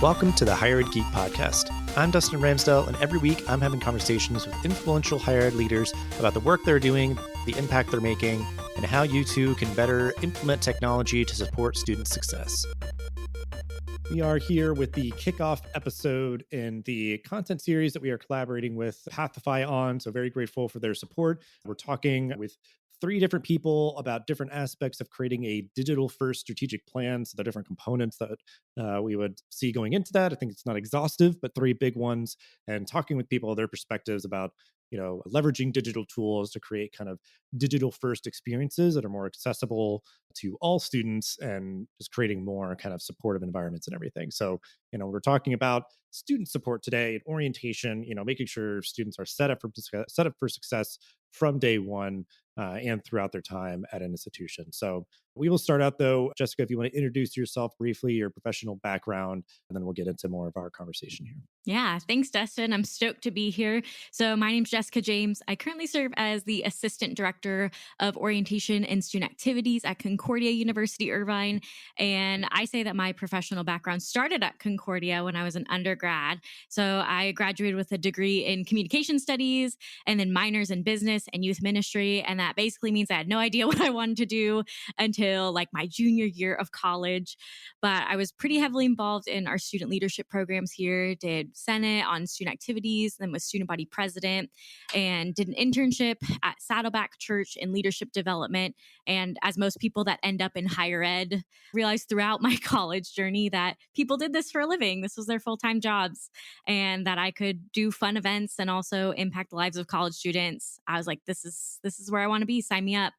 Welcome to the Higher Ed Geek Podcast. I'm Dustin Ramsdell, and every week I'm having conversations with influential higher ed leaders about the work they're doing, the impact they're making, and how you too can better implement technology to support student success. We are here with the kickoff episode in the content series that we are collaborating with Pathify on, so very grateful for their support. We're talking with three different people about different aspects of creating a digital-first strategic plan, so the different components that we would see going into that. I think it's not exhaustive, but three big ones, and talking with people, their perspectives about leveraging digital tools to create kind of digital first experiences that are more accessible to all students and just creating more kind of supportive environments and everything. So, we're talking about student support today and orientation, making sure students are set up for success from day one and throughout their time at an institution. So we will start out though, Jessica, if you want to introduce yourself briefly, your professional background, and then we'll get into more of our conversation here. Yeah, thanks, Dustin. I'm stoked to be here. So my name's Jessica James. I currently serve as the Assistant Director of Orientation and Student Activities at Concordia University, Irvine. And I say that my professional background started at Concordia when I was an undergrad. So I graduated with a degree in communication studies and then minors in business and youth ministry. And that basically means I had no idea what I wanted to do until like my junior year of college. But I was pretty heavily involved in our student leadership programs here, did Senate on student activities, then was student body president, and did an internship at Saddleback Church in leadership development. And as most people that end up in higher ed, realized throughout my college journey that people did this for a living. This was their full-time jobs, and that I could do fun events and also impact the lives of college students. I was like, this is where I want to be. Sign me up.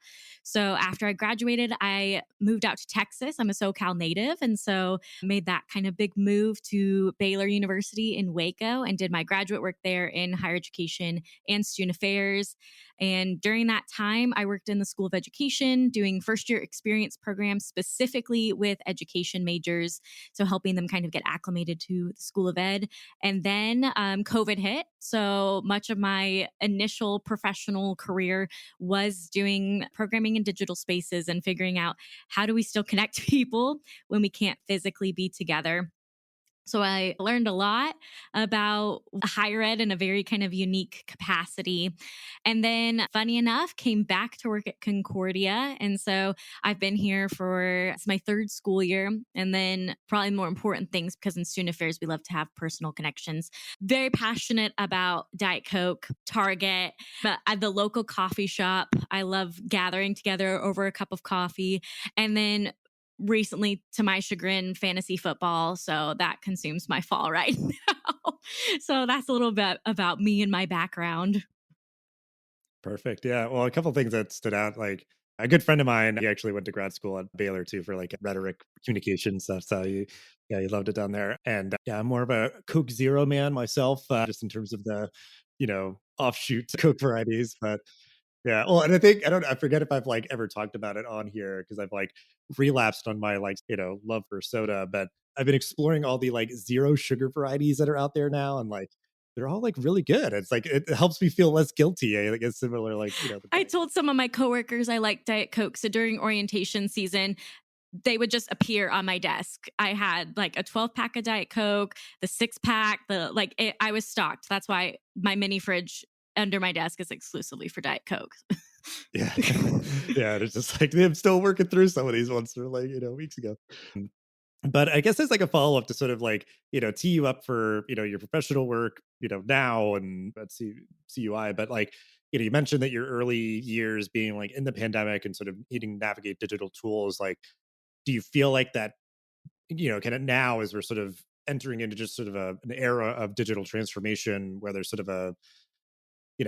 So after I graduated, I moved out to Texas. I'm a SoCal native, and so made that kind of big move to Baylor University in Waco and did my graduate work there in higher education and student affairs. And during that time, I worked in the School of Education doing first year experience programs specifically with education majors. So helping them kind of get acclimated to the School of Ed. And then COVID hit. So much of my initial professional career was doing programming in digital spaces and figuring out how do we still connect people when we can't physically be together. So I learned a lot about higher ed in a very kind of unique capacity. And then funny enough, came back to work at Concordia. And so I've been here it's my third school year. And then probably more important things, because in student affairs, we love to have personal connections. Very passionate about Diet Coke, Target, but at the local coffee shop. I love gathering together over a cup of coffee. And then recently, to my chagrin, fantasy football. So that consumes my fall right now. So that's a little bit about me and my background. Perfect. Yeah. Well, a couple of things that stood out, like a good friend of mine, he actually went to grad school at Baylor too for like rhetoric communication stuff. So he loved it down there. And I'm more of a Coke Zero man myself, just in terms of the, offshoot Coke varieties. But yeah. Well, and I forget if I've like ever talked about it on here because I've like relapsed on my love for soda, but I've been exploring all the like zero sugar varieties that are out there now. And like, they're all like really good. It's like, it helps me feel less guilty. I think it's similar, like, I told some of my coworkers I like Diet Coke. So during orientation season, they would just appear on my desk. I had like a 12-pack of Diet Coke, the 6-pack, I was stocked. That's why my mini fridge under my desk is exclusively for Diet Coke. Yeah. Yeah. It's just like, I'm still working through some of these ones from like, weeks ago. But I guess it's like a follow up to sort of like, tee you up for, your professional work, now and at CUI. But like, you mentioned that your early years being like in the pandemic and sort of needing to navigate digital tools, like, do you feel like that, kind of now as we're sort of entering into just sort of an era of digital transformation where there's sort of a,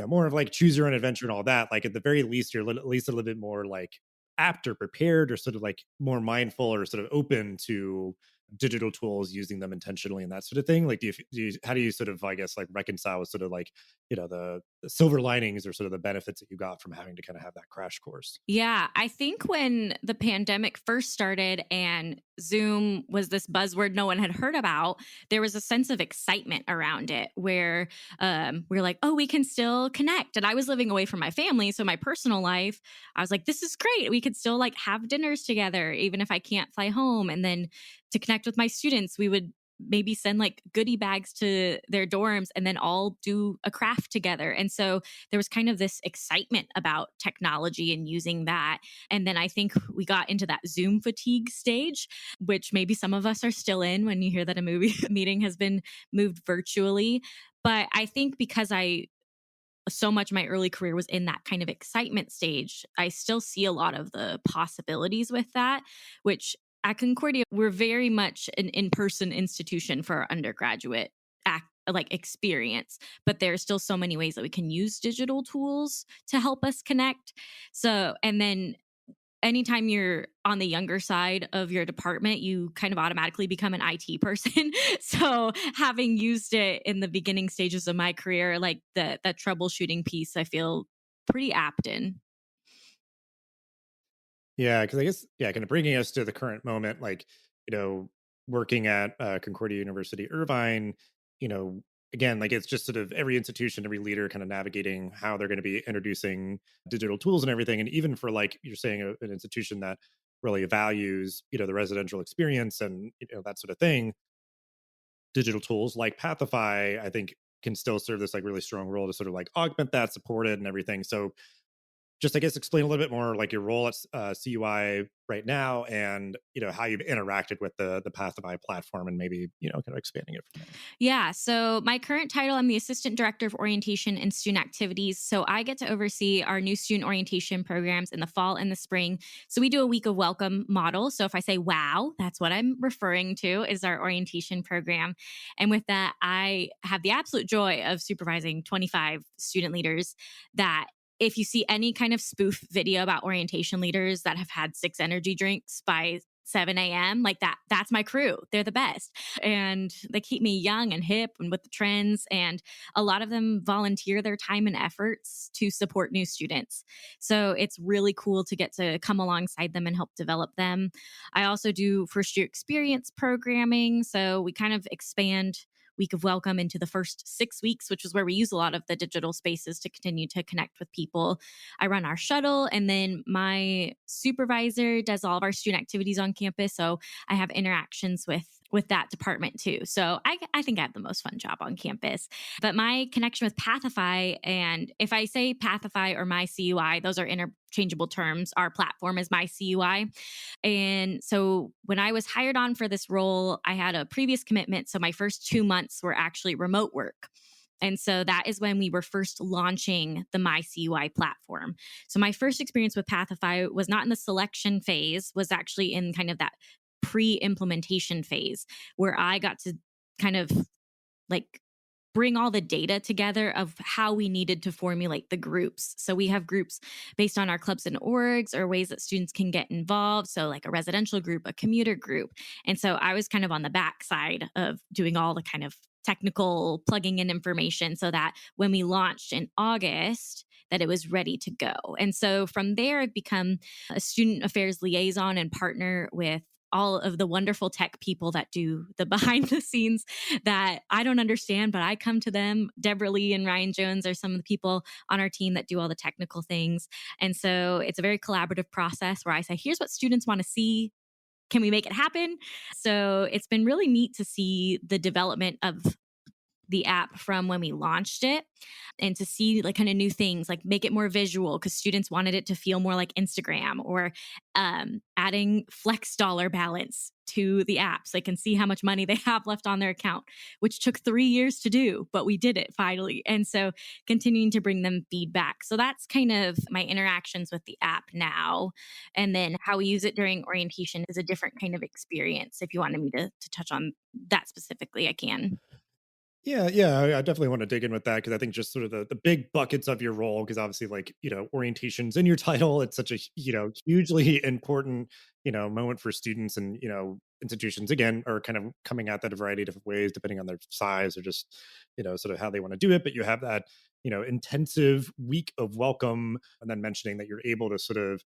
more of like choose your own adventure and all that, like at the very least, you're at least a little bit more like apt or prepared or sort of like more mindful or sort of open to digital tools, using them intentionally and that sort of thing. Like, how do you sort of, I guess, like reconcile with sort of like, the silver linings or sort of the benefits that you got from having to kind of have that crash course? Yeah, I think when the pandemic first started and Zoom was this buzzword no one had heard about, there was a sense of excitement around it where we were like, oh, we can still connect. And I was living away from my family. So my personal life, I was like, this is great. We could still like have dinners together, even if I can't fly home. And then to connect with my students, we would maybe send like goodie bags to their dorms and then all do a craft together. And so there was kind of this excitement about technology and using that. And then I think we got into that Zoom fatigue stage, which maybe some of us are still in when you hear that a movie meeting has been moved virtually. But I think because I so much of my early career was in that kind of excitement stage, I still see a lot of the possibilities with that, which at Concordia, we're very much an in person institution for our undergraduate like experience, but there's still so many ways that we can use digital tools to help us connect. So, and then anytime you're on the younger side of your department, you kind of automatically become an IT person. So having used it in the beginning stages of my career, like that troubleshooting piece, I feel pretty apt in. Yeah, because I guess, yeah, kind of bringing us to the current moment, like, you know, working at Concordia University Irvine, you know, again, like it's just sort of every institution, every leader kind of navigating how they're going to be introducing digital tools and everything. And even for like you're saying, an institution that really values, the residential experience and that sort of thing, digital tools like Pathify, I think can still serve this like really strong role to sort of like augment that, support it, and everything. So just I guess explain a little bit more like your role at CUI right now, and how you've interacted with the Pathify platform, and maybe kind of expanding it from there. Yeah. So, my current title, I'm the Assistant Director of Orientation and Student Activities. So, I get to oversee our new student orientation programs in the fall and the spring. So, we do a week of welcome model. So, if I say wow, that's what I'm referring to is our orientation program. And with that, I have the absolute joy of supervising 25 student leaders that if you see any kind of spoof video about orientation leaders that have had 6 energy drinks by 7 a.m., like that's my crew. They're the best. And they keep me young and hip and with the trends. And a lot of them volunteer their time and efforts to support new students. So it's really cool to get to come alongside them and help develop them. I also do first year experience programming. So we kind of expand week of welcome into the first 6 weeks, which is where we use a lot of the digital spaces to continue to connect with people. I run our shuttle, and then my supervisor does all of our student activities on campus. So I have interactions with that department too. So I think I have the most fun job on campus. But my connection with Pathify, and if I say Pathify or my CUI, those are interchangeable terms. Our platform is my CUI. And so when I was hired on for this role, I had a previous commitment. So my first 2 months were actually remote work. And so that is when we were first launching the MyCUI platform. So my first experience with Pathify was not in the selection phase, was actually in kind of that pre-implementation phase where I got to kind of like bring all the data together of how we needed to formulate the groups. So we have groups based on our clubs and orgs or ways that students can get involved. So like a residential group, a commuter group. And so I was kind of on the backside of doing all the kind of technical plugging in information so that when we launched in August, that it was ready to go. And so from there, I've become a student affairs liaison and partner with all of the wonderful tech people that do the behind the scenes that I don't understand, but I come to them. Deborah Lee and Ryan Jones are some of the people on our team that do all the technical things. And so it's a very collaborative process where I say, here's what students want to see. Can we make it happen? So it's been really neat to see the development of the app from when we launched it and to see like kind of new things like make it more visual because students wanted it to feel more like Instagram or adding flex dollar balance to the app so they can see how much money they have left on their account, which took 3 years to do, but we did it finally. And so continuing to bring them feedback. So that's kind of my interactions with the app now. And then how we use it during orientation is a different kind of experience. If you wanted me to touch on that specifically, I can. Yeah, yeah, I definitely want to dig in with that because I think just sort of the big buckets of your role, because obviously, like orientations in your title, it's such a hugely important moment for students, and institutions again are kind of coming at that a variety of different ways depending on their size or just sort of how they want to do it. But you have that intensive week of welcome, and then mentioning that you're able to sort of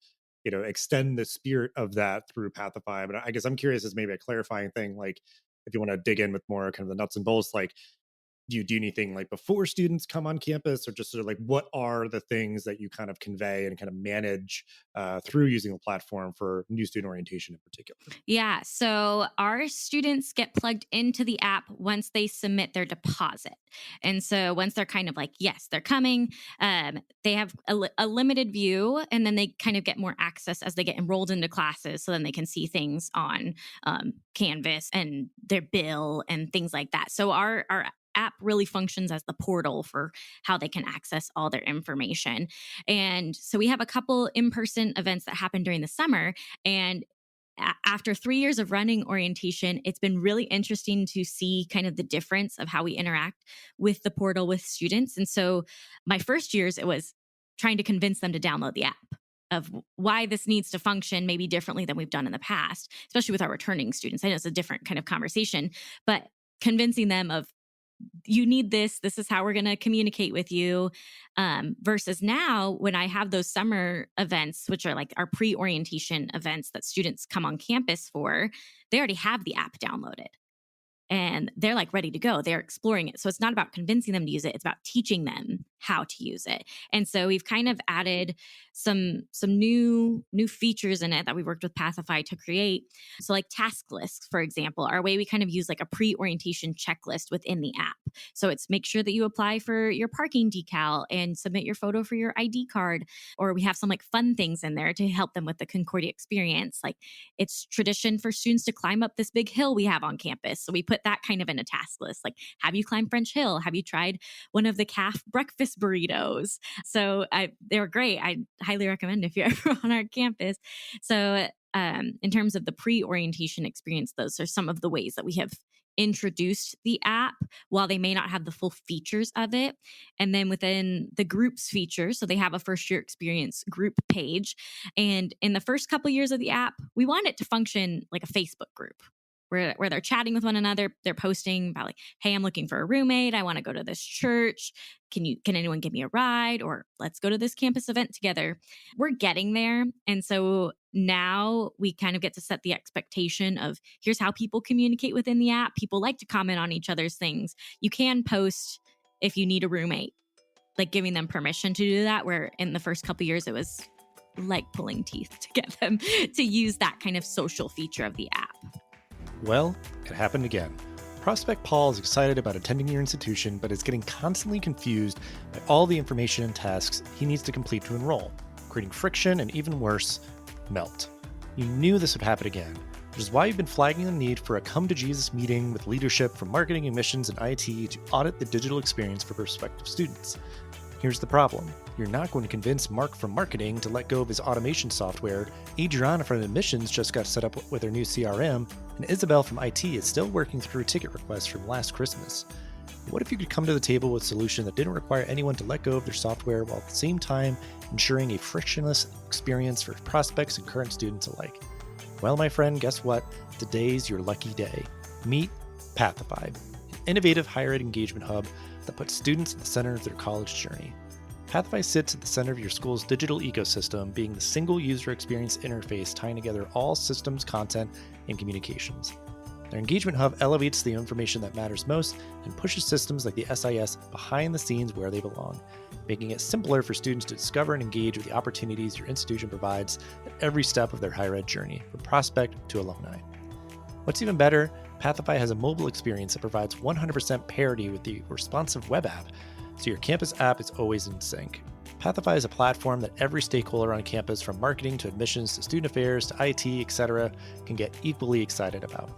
extend the spirit of that through Pathify. But I guess I'm curious as maybe a clarifying thing, like if you want to dig in with more kind of the nuts and bolts, like do you do anything like before students come on campus, or just sort of like what are the things that you kind of convey and kind of manage through using the platform for new student orientation in particular? Yeah. So our students get plugged into the app once they submit their deposit. And so once they're kind of like, yes, they're coming, they have a limited view, and then they kind of get more access as they get enrolled into classes. So then they can see things on Canvas and their bill and things like that. So our app really functions as the portal for how they can access all their information. And so we have a couple in-person events that happen during the summer. And after 3 years of running orientation, it's been really interesting to see kind of the difference of how we interact with the portal with students. And so my first years, it was trying to convince them to download the app of why this needs to function maybe differently than we've done in the past, especially with our returning students. I know it's a different kind of conversation, but convincing them of you need this. This is how we're going to communicate with you. Versus now, when I have those summer events, which are like our pre orientation events that students come on campus for, they already have the app downloaded and they're like ready to go. They're exploring it. So it's not about convincing them to use it. It's about teaching them how to use it. And so we've kind of added some new features in it that we worked with Pathify to create. So like task lists, for example, are a way we kind of use like a pre-orientation checklist within the app. So it's make sure that you apply for your parking decal and submit your photo for your ID card. Or we have some like fun things in there to help them with the Concordia experience. Like it's tradition for students to climb up this big hill we have on campus. So we put that kind of in a task list. Like, have you climbed French Hill? Have you tried one of the calf breakfast burritos? So they were great. I highly recommend if you're ever on our campus. So in terms of the pre-orientation experience, those are some of the ways that we have introduced the app while they may not have the full features of it. And then within the groups feature, so they have a first year experience group page. And in the first couple years of the app, we want it to function like a Facebook group where they're chatting with one another. They're posting about like, hey, I'm looking for a roommate. I want to go to this church. Can anyone give me a ride? Or let's go to this campus event together. We're getting there. And so now we kind of get to set the expectation of here's how people communicate within the app. People like to comment on each other's things. You can post if you need a roommate, like giving them permission to do that, where in the first couple of years, it was like pulling teeth to get them to use that kind of social feature of the app. Well, it happened again. Prospect Paul is excited about attending your institution, but is getting constantly confused by all the information and tasks he needs to complete to enroll, creating friction and, even worse, melt. You knew this would happen again, which is why you've been flagging the need for a come-to-Jesus meeting with leadership from marketing, admissions, and IT to audit the digital experience for prospective students. Here's the problem. You're not going to convince Mark from marketing to let go of his automation software, Adriana from admissions just got set up with her new CRM, and Isabel from IT is still working through a ticket request from last Christmas. What if you could come to the table with a solution that didn't require anyone to let go of their software while at the same time ensuring a frictionless experience for prospects and current students alike? Well, my friend, guess what? Today's your lucky day. Meet Pathify, an innovative higher ed engagement hub that puts students at the center of their college journey. Pathify sits at the center of your school's digital ecosystem, being the single user experience interface tying together all systems, content, and communications. Their engagement hub elevates the information that matters most and pushes systems like the SIS behind the scenes where they belong, making it simpler for students to discover and engage with the opportunities your institution provides at every step of their higher ed journey, from prospect to alumni. What's even better, Pathify has a mobile experience that provides 100% parity with the responsive web app, so your campus app is always in sync. Pathify is a platform that every stakeholder on campus, from marketing to admissions to student affairs to IT, etc., can get equally excited about.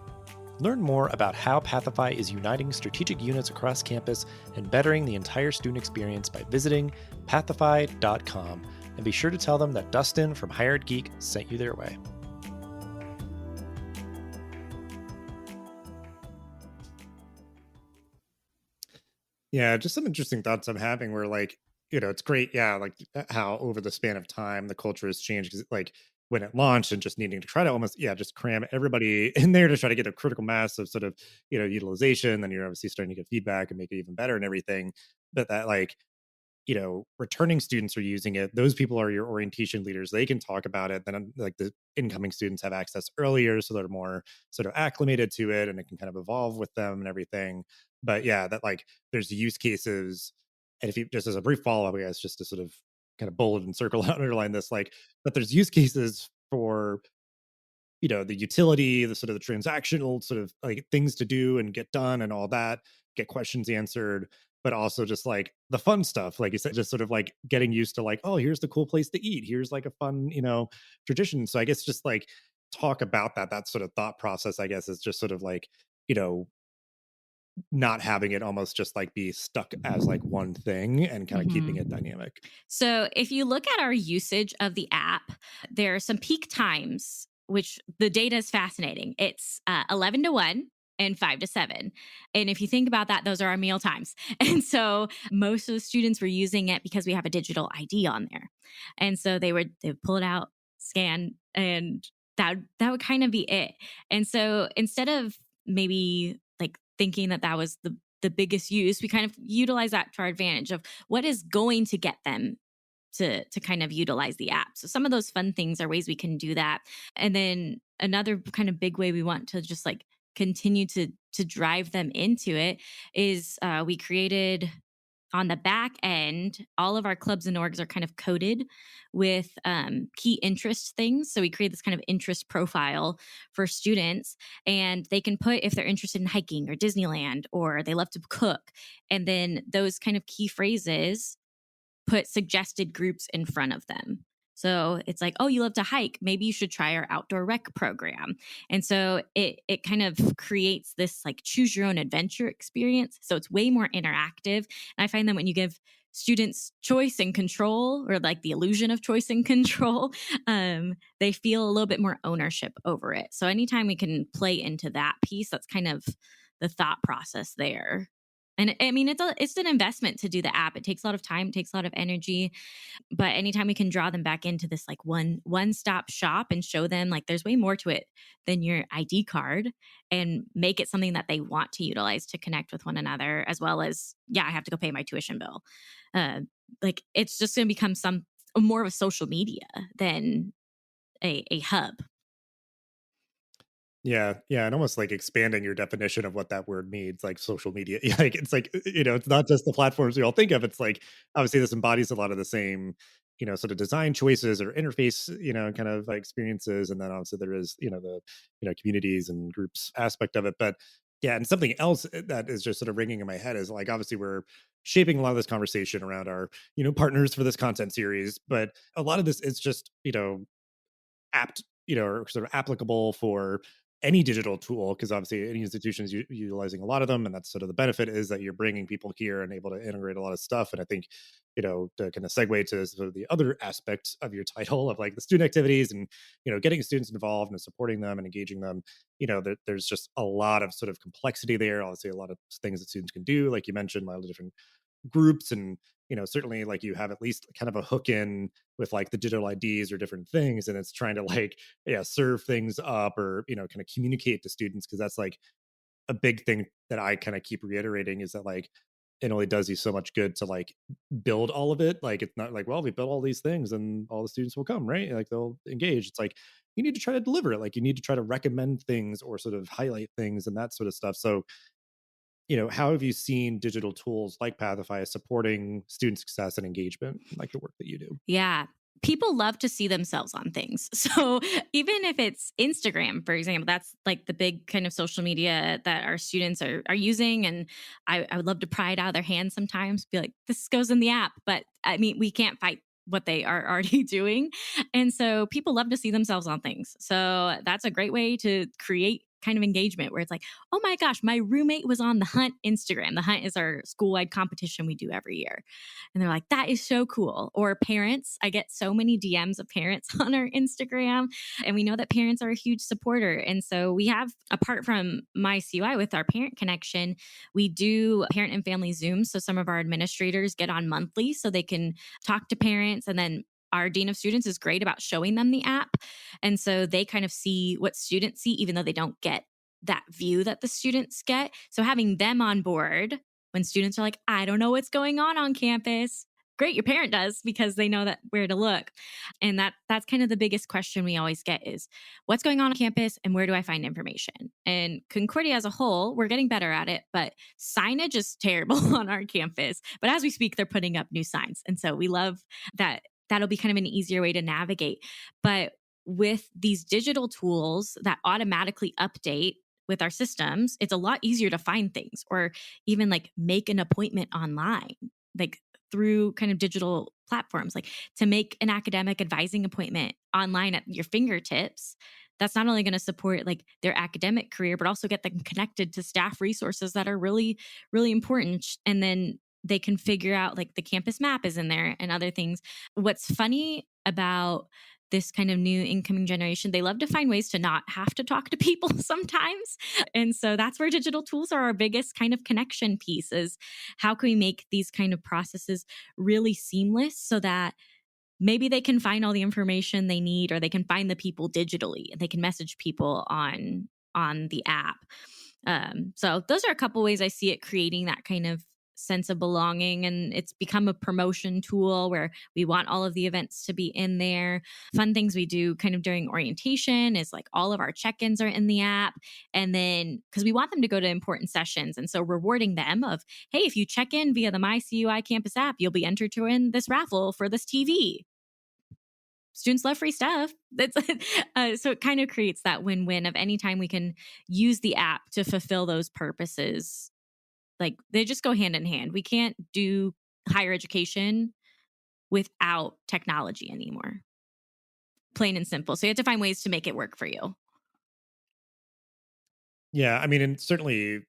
Learn more about how Pathify is uniting strategic units across campus and bettering the entire student experience by visiting pathify.com, and be sure to tell them that Dustin from Hired Geek sent you their way. Yeah, just some interesting thoughts I'm having where, like, it's great. Yeah, like how over the span of time the culture has changed. Because, like, when it launched and just needing to try to almost, yeah, just cram everybody in there to try to get a critical mass of sort of, utilization, then you're obviously starting to get feedback and make it even better and everything. But that, like, returning students are using it. Those people are your orientation leaders. They can talk about it. Then, like, the incoming students have access earlier, so they're more sort of acclimated to it, and it can kind of evolve with them and everything. But yeah, that like there's use cases. And if you just as a brief follow up, I guess, just to sort of kind of bullet and circle out, underline this, like that there's use cases for the utility, the sort of the transactional sort of like things to do and get done and all that, get questions answered, but also just like the fun stuff, like you said, just sort of like getting used to like, oh, here's the cool place to eat. Here's like a fun, tradition. So I guess just like talk about that sort of thought process, I guess, is just sort of like, you know, not having it almost just like be stuck as like one thing and kind of keeping it Mhm. dynamic. So if you look at our usage of the app, there are some peak times, which the data is fascinating. It's 11 to 1 and 5 to 7. And if you think about that, those are our meal times. And so most of the students were using it because we have a digital ID on there. And so they would pull it out, scan, and that would kind of be it. And so instead of maybe like thinking that that was the biggest use, we kind of utilize that to our advantage of what is going to get them to kind of utilize the app. So some of those fun things are ways we can do that. And then another kind of big way we want to just like continue to drive them into it is we created on the back end, all of our clubs and orgs are kind of coded with key interest things. So we create this kind of interest profile for students, and they can put if they're interested in hiking or Disneyland or they love to cook. And then those kind of key phrases put suggested groups in front of them. So it's like, oh, you love to hike. Maybe you should try our outdoor rec program. And so it kind of creates this like choose your own adventure experience. So it's way more interactive. And I find that when you give students choice and control, or like the illusion of choice and control, they feel a little bit more ownership over it. So anytime we can play into that piece, that's kind of the thought process there. And I mean, it's an investment to do the app. It takes a lot of time, it takes a lot of energy, but anytime we can draw them back into this like one stop shop and show them like there's way more to it than your ID card, and make it something that they want to utilize to connect with one another, as well as yeah, I have to go pay my tuition bill. Uh, like it's just going to become some more of a social media than a hub. Yeah, yeah, and almost like expanding your definition of what that word means, like social media. Yeah, like it's like, it's not just the platforms we all think of. It's like obviously this embodies a lot of the same, sort of design choices or interface, kind of like experiences. And then obviously there is, the, communities and groups aspect of it. But yeah, and something else that is just sort of ringing in my head is like obviously we're shaping a lot of this conversation around our, partners for this content series. But a lot of this is just, apt, or sort of applicable for any digital tool, because obviously any institution is utilizing a lot of them, and that's sort of the benefit is that you're bringing people here and able to integrate a lot of stuff. And I think, to kind of segue to sort of the other aspect of your title of like the student activities and getting students involved and supporting them and engaging them, there's just a lot of sort of complexity there. Obviously, a lot of things that students can do, like you mentioned, a lot of different groups. And certainly like you have at least kind of a hook in with like the digital IDs or different things, and it's trying to like, yeah, serve things up or kind of communicate to students, because that's like a big thing that I kind of keep reiterating is that like it only does you so much good to like build all of it. Like it's not like, well, we built all these things and all the students will come, right? Like they'll engage. It's like you need to try to deliver it. Like you need to try to recommend things or sort of highlight things and that sort of stuff. So how have you seen digital tools like Pathify supporting student success and engagement, like the work that you do? Yeah. People love to see themselves on things. So even if it's Instagram, for example, that's like the big kind of social media that our students are using. And I would love to pry it out of their hands sometimes, be like, this goes in the app. But I mean, we can't fight what they are already doing. And so people love to see themselves on things. So that's a great way to create kind of engagement where it's like, oh my gosh, my roommate was on the Hunt Instagram. The Hunt is our school wide competition we do every year. And they're like, that is so cool. Or parents, I get so many DMs of parents on our Instagram. And we know that parents are a huge supporter. And so we have, apart from my CUI with our parent connection, we do parent and family Zooms. So some of our administrators get on monthly so they can talk to parents. And then our dean of students is great about showing them the app. And so they kind of see what students see, even though they don't get that view that the students get. So having them on board when students are like, I don't know what's going on campus, great, your parent does because they know that where to look. And that's kind of the biggest question we always get is what's going on campus and where do I find information? And Concordia as a whole, we're getting better at it, but signage is terrible on our campus. But as we speak, they're putting up new signs. And so we love that that'll be kind of an easier way to navigate. But with these digital tools that automatically update with our systems, it's a lot easier to find things or even like make an appointment online, like through kind of digital platforms, like to make an academic advising appointment online at your fingertips. That's not only going to support like their academic career, but also get them connected to staff resources that are really, really important. And then they can figure out like the campus map is in there and other things. What's funny about this kind of new incoming generation, they love to find ways to not have to talk to people sometimes. And so that's where digital tools are our biggest kind of connection piece is how can we make these kind of processes really seamless so that maybe they can find all the information they need or they can find the people digitally and they can message people on the app. So those are a couple ways I see it creating that kind of sense of belonging, and it's become a promotion tool where we want all of the events to be in there. Fun things we do kind of during orientation is like all of our check-ins are in the app, and then because we want them to go to important sessions, and so rewarding them of, hey, if you check in via the MyCUI campus app, you'll be entered to win this raffle for this TV. Students love free stuff. That's so it kind of creates that win-win of any time we can use the app to fulfill those purposes. Like they just go hand in hand. We can't do higher education without technology anymore. Plain and simple. So you have to find ways to make it work for you. Yeah, I mean, and certainly,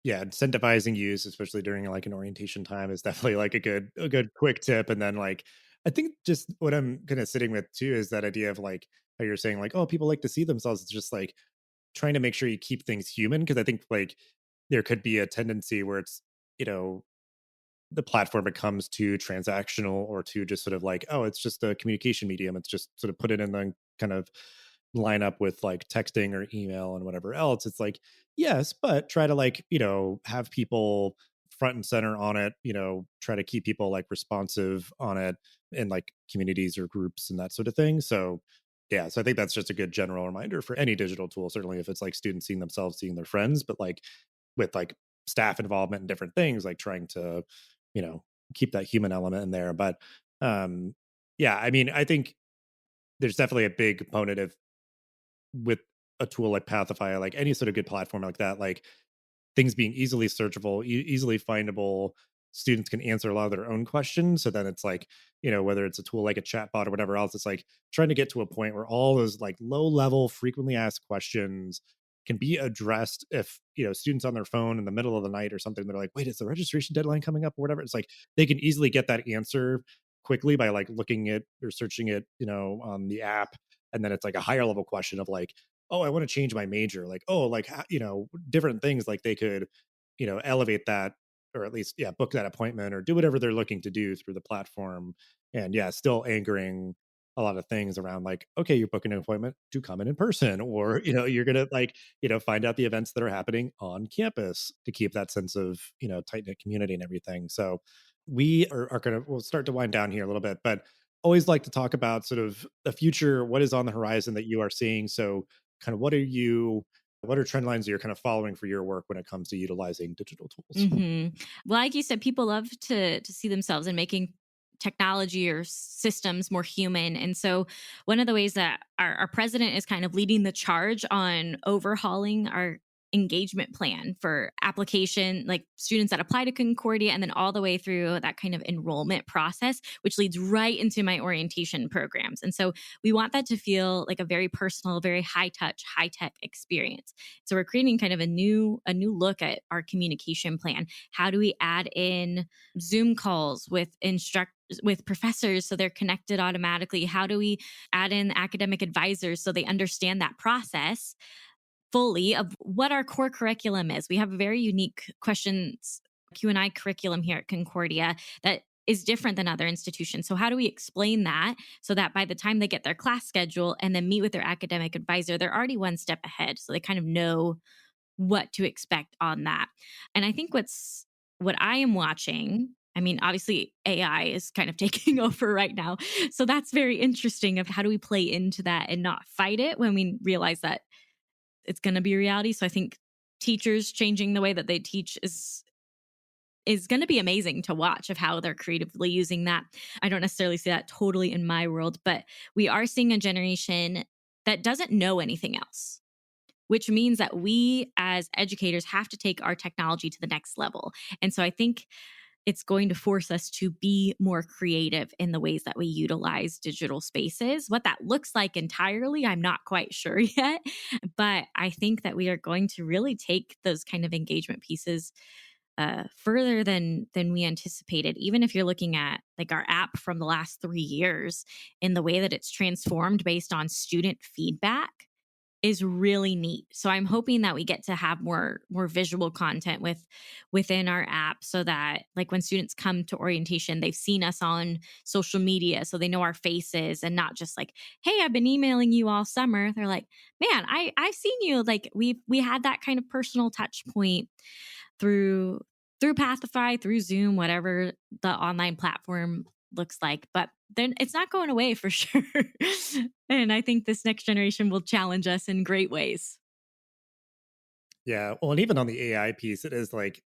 yeah, incentivizing use, especially during like an orientation time, is definitely like a good quick tip. And then like, I think just what I'm kind of sitting with too is that idea of like how you're saying like, oh, people like to see themselves. It's just like trying to make sure you keep things human because I think like there could be a tendency where it's you know the platform becomes too transactional or too just sort of like, oh, it's just a communication medium. It's just sort of put it in the kind of line up with like texting or email and whatever else. It's like, yes, but try to like, have people front and center on it, try to keep people like responsive on it in like communities or groups and that sort of thing. So yeah, so I think that's just a good general reminder for any digital tool, certainly if it's like students seeing themselves, seeing their friends, but like with like staff involvement and different things, like trying to, you know, keep that human element in there. But yeah, I mean, I think there's definitely a big component of with a tool like Pathify, like any sort of good platform like that, like things being easily searchable, easily findable. Students can answer a lot of their own questions. So then it's like, whether it's a tool like a chatbot or whatever else, it's like trying to get to a point where all those like low level, frequently asked questions can be addressed if, students on their phone in the middle of the night or something, they're like, wait, is the registration deadline coming up or whatever? It's like they can easily get that answer quickly by like looking it or searching it, on the app. And then it's like a higher level question of like, oh, I want to change my major. Like, oh, like, different things like they could, elevate that or at least, yeah, book that appointment or do whatever they're looking to do through the platform. And yeah, still anchoring a lot of things around like, okay, you're booking an appointment to come in person, or, you're going to like, find out the events that are happening on campus to keep that sense of, tight knit community and everything. So we are going to, we'll start to wind down here a little bit, but always like to talk about sort of the future, what is on the horizon that you are seeing. So kind of what are trend lines that you're kind of following for your work when it comes to utilizing digital tools? Well, like you said, people love to see themselves in making technology or systems more human. And so one of the ways that our president is kind of leading the charge on overhauling our engagement plan for application, like students that apply to Concordia, and then all the way through that kind of enrollment process, which leads right into my orientation programs. And so we want that to feel like a very personal, very high touch, high tech experience. So we're creating kind of a new look at our communication plan. How do we add in Zoom calls with professors so they're connected automatically? How do we add in academic advisors so they understand that process fully of what our core curriculum is? We have a very unique questions Q&I curriculum here at Concordia that is different than other institutions. So how do we explain that so that by the time they get their class schedule and then meet with their academic advisor, they're already one step ahead. So they kind of know what to expect on that. And I think what I am watching I mean, obviously AI is kind of taking over right now. So that's very interesting of how do we play into that and not fight it when we realize that it's going to be reality. So I think teachers changing the way that they teach is going to be amazing to watch of how they're creatively using that. I don't necessarily see that totally in my world, but we are seeing a generation that doesn't know anything else, which means that we as educators have to take our technology to the next level. And so I think it's going to force us to be more creative in the ways that we utilize digital spaces. What that looks like entirely, I'm not quite sure yet. But I think that we are going to really take those kind of engagement pieces further than we anticipated. Even if you're looking at like our app from the last 3 years, in the way that it's transformed based on student feedback is really neat. So I'm hoping that we get to have more visual content within our app so that like when students come to orientation, they've seen us on social media so they know our faces and not just like, "Hey, I've been emailing you all summer." They're like, "Man, I've seen you." Like we had that kind of personal touch point through Pathify, through Zoom, whatever the online platform looks like. But then it's not going away for sure. And I think this next generation will challenge us in great ways. Yeah. Well, and even on the AI piece, it is like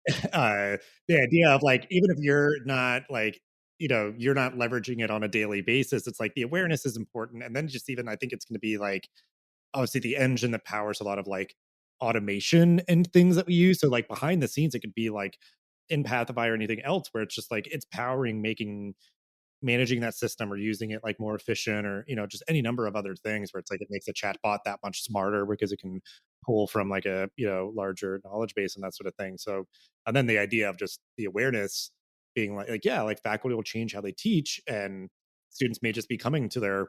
the idea of like, even if you're not like, you're not leveraging it on a daily basis, it's like the awareness is important. And then just even, I think it's going to be like, obviously the engine that powers a lot of like automation and things that we use. So like behind the scenes, it could be like in Pathify or anything else where it's just like it's powering making managing that system or using it like more efficient or just any number of other things where it's like it makes a chatbot that much smarter because it can pull from like a larger knowledge base and that sort of thing. So and then the idea of just the awareness being like yeah, like faculty will change how they teach and students may just be coming to their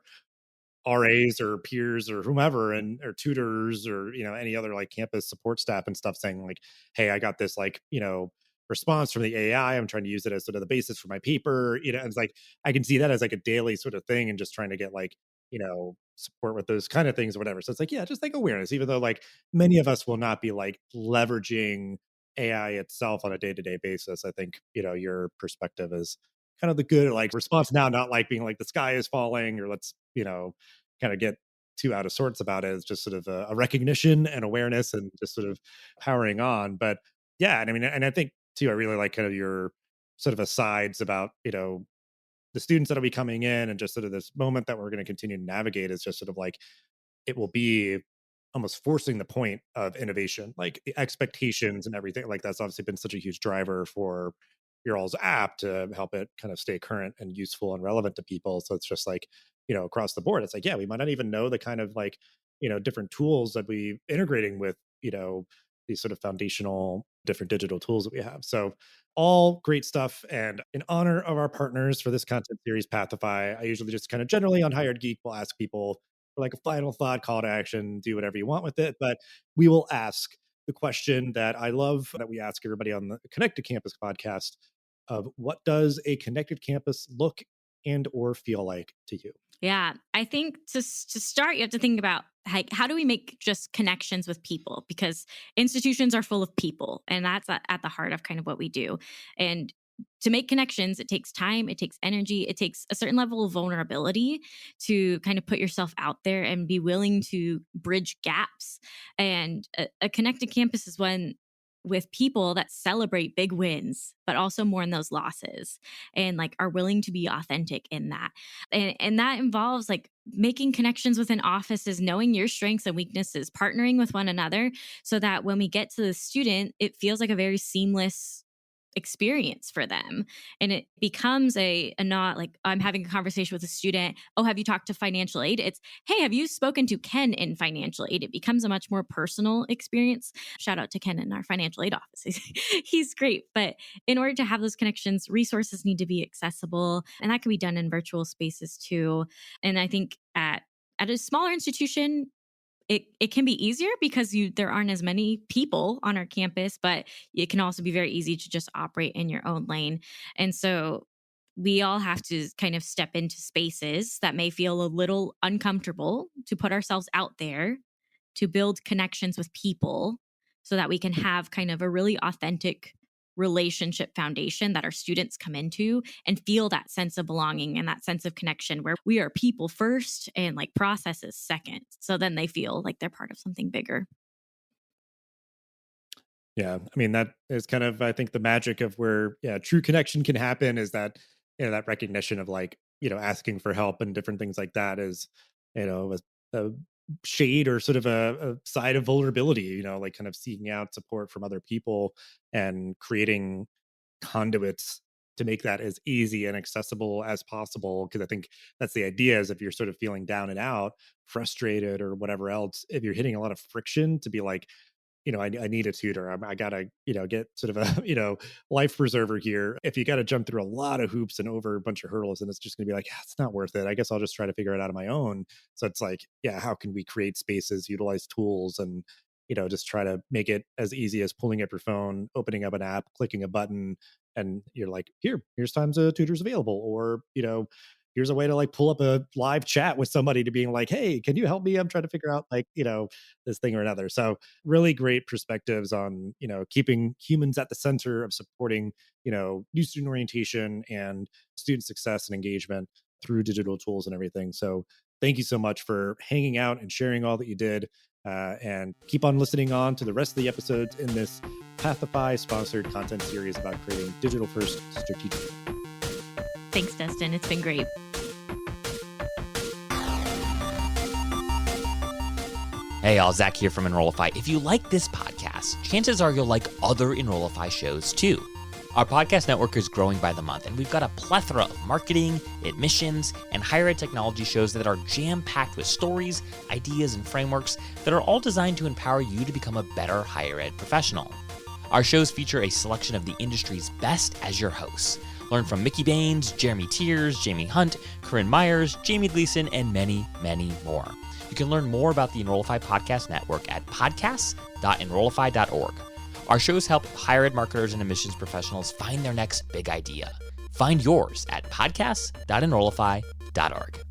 RAs or peers or whomever and or tutors or any other like campus support staff and stuff saying like, hey, I got this like response from the AI. I'm trying to use it as sort of the basis for my paper. And it's like I can see that as like a daily sort of thing and just trying to get like support with those kind of things or whatever. So it's like yeah, just like awareness, even though like many of us will not be like leveraging AI itself on a day-to-day basis. I think your perspective is kind of the good like response now, not like being like the sky is falling or let's kind of get too out of sorts about it. It's just sort of a recognition and awareness and just sort of powering on. But yeah, and I mean, and I think too, I really like kind of your sort of asides about the students that'll be coming in and just sort of this moment that we're going to continue to navigate is just sort of like it will be almost forcing the point of innovation, like the expectations and everything. Like that's obviously been such a huge driver for your all's app to help it kind of stay current and useful and relevant to people. So it's just like, across the board, it's like, yeah, we might not even know the kind of like, different tools that we integrating with, these sort of foundational different digital tools that we have. So all great stuff. And in honor of our partners for this content series, Pathify, I usually just kind of generally on Hired Geek will ask people for like a final thought, call to action, do whatever you want with it. But we will ask the question that I love that we ask everybody on the Connected Campus podcast of what does a connected campus look and or feel like to you? Yeah, I think to start, you have to think about like how do we make just connections with people because institutions are full of people, and that's at the heart of kind of what we do. And to make connections, it takes time, it takes energy, it takes a certain level of vulnerability to kind of put yourself out there and be willing to bridge gaps. And a connected campus is one with people that celebrate big wins, but also mourn those losses and like are willing to be authentic in that. And that involves like making connections within offices, knowing your strengths and weaknesses, partnering with one another so that when we get to the student, it feels like a very seamless experience for them. And it becomes a not like I'm having a conversation with a student, oh, have you talked to financial aid? It's, hey, have you spoken to Ken in financial aid? It becomes a much more personal experience. Shout out to Ken in our financial aid office. He's great. But in order to have those connections, resources need to be accessible. And that can be done in virtual spaces too. And I think at a smaller institution, it can be easier because there aren't as many people on our campus, but it can also be very easy to just operate in your own lane. And so we all have to kind of step into spaces that may feel a little uncomfortable to put ourselves out there to build connections with people so that we can have kind of a really authentic relationship foundation that our students come into and feel that sense of belonging and that sense of connection where we are people first and like processes second. So then they feel like they're part of something bigger. Yeah, I mean that is kind of I think the magic of where true connection can happen is that that recognition of like asking for help and different things like that is a shade or sort of a side of vulnerability, like kind of seeking out support from other people and creating conduits to make that as easy and accessible as possible, because I think that's the idea is if you're sort of feeling down and out, frustrated or whatever else, if you're hitting a lot of friction to be like, I need a tutor. I gotta, get sort of a, life preserver here. If you got to jump through a lot of hoops and over a bunch of hurdles, and it's just gonna be like, it's not worth it. I guess I'll just try to figure it out on my own. So it's like, how can we create spaces, utilize tools, and just try to make it as easy as pulling up your phone, opening up an app, clicking a button, and you're like, here's times a tutor's available, or here's a way to like pull up a live chat with somebody to being like, hey, can you help me? I'm trying to figure out like, this thing or another. So really great perspectives on, keeping humans at the center of supporting, new student orientation and student success and engagement through digital tools and everything. So thank you so much for hanging out and sharing all that you did. And keep on listening on to the rest of the episodes in this Pathify sponsored content series about creating digital first strategic. Thanks, Dustin. It's been great. Hey, all, Zach here from Enrollify. If you like this podcast, chances are you'll like other Enrollify shows too. Our podcast network is growing by the month, and we've got a plethora of marketing, admissions, and higher ed technology shows that are jam-packed with stories, ideas, and frameworks that are all designed to empower you to become a better higher ed professional. Our shows feature a selection of the industry's best as your hosts. Learn from Mickey Baines, Jeremy Tiers, Jaime Hunt, Corinne Myers, Jamie Gleason, and many, many more. You can learn more about the Enrollify Podcast Network at podcasts.enrollify.org. Our shows help higher ed marketers and admissions professionals find their next big idea. Find yours at podcasts.enrollify.org.